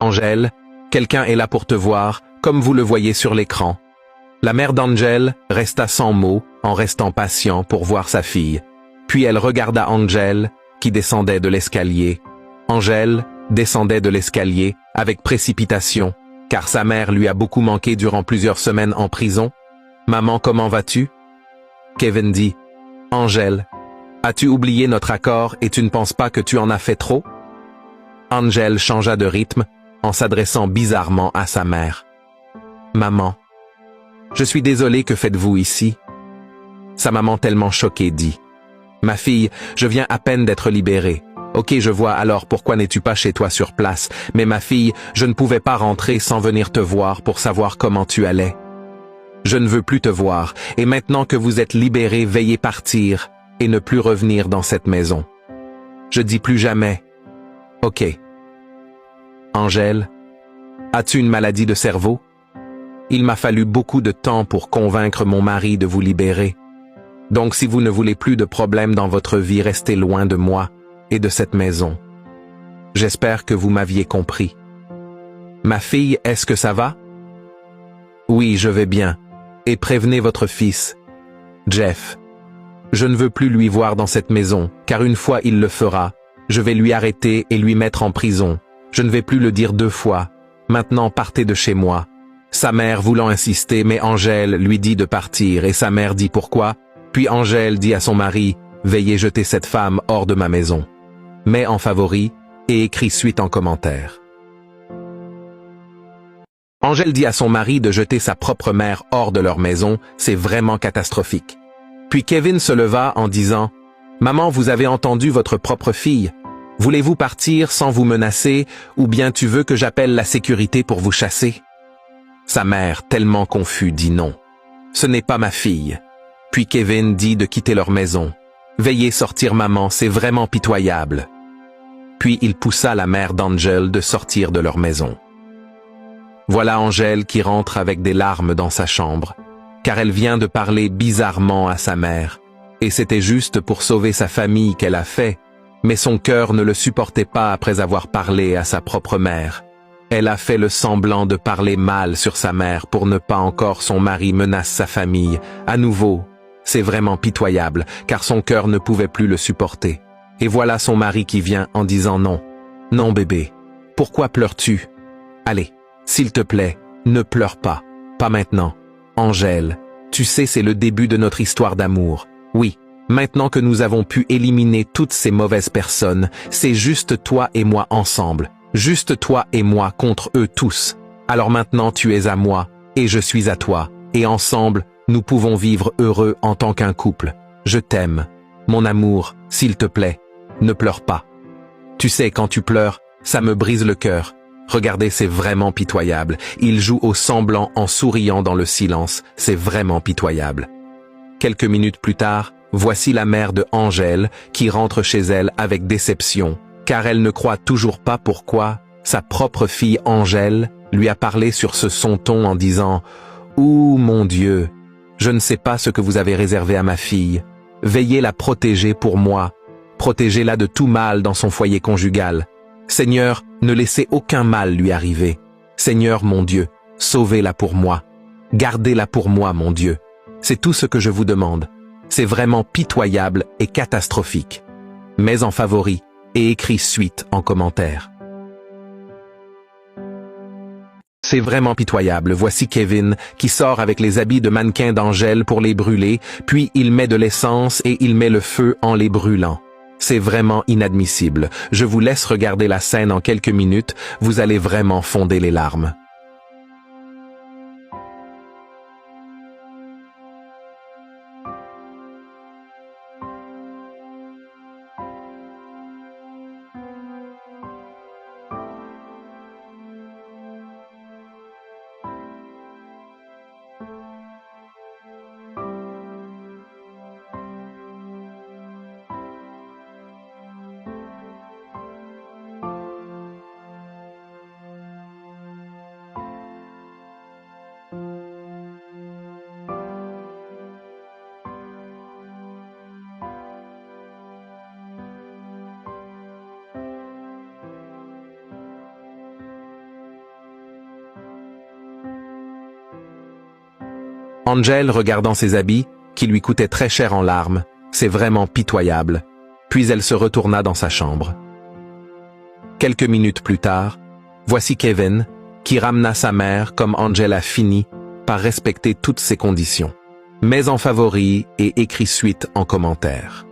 Angèle, quelqu'un est là pour te voir, comme vous le voyez sur l'écran. La mère d'Angèle resta sans mots, en restant patient pour voir sa fille. Puis elle regarda Angèle, qui descendait de l'escalier. Angèle descendait de l'escalier avec précipitation, car sa mère lui a beaucoup manqué durant plusieurs semaines en prison. « Maman, comment vas-tu » Kevin dit, « Angèle, as-tu oublié notre accord et tu ne penses pas que tu en as fait trop ?» Angèle changea de rythme en s'adressant bizarrement à sa mère. « Maman, je suis désolé, que faites-vous ici ?» Sa maman, tellement choquée, dit, « Ma fille, je viens à peine d'être libérée. Ok, je vois, alors pourquoi n'es-tu pas chez toi sur place? Mais ma fille, je ne pouvais pas rentrer sans venir te voir pour savoir comment tu allais. Je ne veux plus te voir, et maintenant que vous êtes libérée, veuillez partir et ne plus revenir dans cette maison. Je dis plus jamais. Ok. Angèle, as-tu une maladie de cerveau? Il m'a fallu beaucoup de temps pour convaincre mon mari de vous libérer. Donc si vous ne voulez plus de problèmes dans votre vie, restez loin de moi et de cette maison. J'espère que vous m'aviez compris. Ma fille, est-ce que ça va? Oui, je vais bien. Et prévenez votre fils, Jeff. Je ne veux plus lui voir dans cette maison, car une fois il le fera, je vais lui arrêter et lui mettre en prison. Je ne vais plus le dire 2 fois. Maintenant, partez de chez moi. Sa mère voulant insister, mais Angèle lui dit de partir, et sa mère dit pourquoi. Puis Angèle dit à son mari, veuillez jeter cette femme hors de ma maison. Mets en favori et écris suite en commentaire. Angèle dit à son mari de jeter sa propre mère hors de leur maison, c'est vraiment catastrophique. Puis Kevin se leva en disant, « Maman, vous avez entendu votre propre fille. Voulez-vous partir sans vous menacer, ou bien tu veux que j'appelle la sécurité pour vous chasser? » Sa mère, tellement confuse, dit non. « Ce n'est pas ma fille. » Puis Kevin dit de quitter leur maison. « Veuillez sortir, maman, c'est vraiment pitoyable. » Puis il poussa la mère d'Angèle de sortir de leur maison. Voilà Angèle qui rentre avec des larmes dans sa chambre, car elle vient de parler bizarrement à sa mère, et c'était juste pour sauver sa famille qu'elle a fait, mais son cœur ne le supportait pas après avoir parlé à sa propre mère. Elle a fait le semblant de parler mal sur sa mère pour ne pas encore son mari menace sa famille. À nouveau, c'est vraiment pitoyable, car son cœur ne pouvait plus le supporter. Et voilà son mari qui vient en disant non. « Non bébé, pourquoi pleures-tu? Allez, s'il te plaît, ne pleure pas. Pas maintenant. Angèle, tu sais, c'est le début de notre histoire d'amour. Oui, maintenant que nous avons pu éliminer toutes ces mauvaises personnes, c'est juste toi et moi ensemble. Juste toi et moi contre eux tous. Alors maintenant tu es à moi, et je suis à toi, et ensemble, nous pouvons vivre heureux en tant qu'un couple. Je t'aime. Mon amour, s'il te plaît, ne pleure pas. Tu sais, quand tu pleures, ça me brise le cœur. Regardez, c'est vraiment pitoyable. Il joue au semblant en souriant dans le silence. C'est vraiment pitoyable. Quelques minutes plus tard, voici la mère de Angèle qui rentre chez elle avec déception, car elle ne croit toujours pas pourquoi sa propre fille Angèle lui a parlé sur ce son ton en disant « Ouh, mon Dieu, je ne sais pas ce que vous avez réservé à ma fille. Veillez la protéger pour moi. Protégez-la de tout mal dans son foyer conjugal. Seigneur, ne laissez aucun mal lui arriver. Seigneur, mon Dieu, sauvez-la pour moi. Gardez-la pour moi, mon Dieu. C'est tout ce que je vous demande. C'est vraiment pitoyable et catastrophique. Mets en favori et écris suite en commentaire. C'est vraiment pitoyable. Voici Kevin qui sort avec les habits de mannequin d'Angèle pour les brûler, puis il met de l'essence et il met le feu en les brûlant. C'est vraiment inadmissible. Je vous laisse regarder la scène en quelques minutes, vous allez vraiment fonder les larmes. Angel, regardant ses habits, qui lui coûtaient très cher en larmes, c'est vraiment pitoyable. Puis elle se retourna dans sa chambre. Quelques minutes plus tard, voici Kevin, qui ramena sa mère comme Angel a fini par respecter toutes ses conditions. Mets en favori et écris suite en commentaire.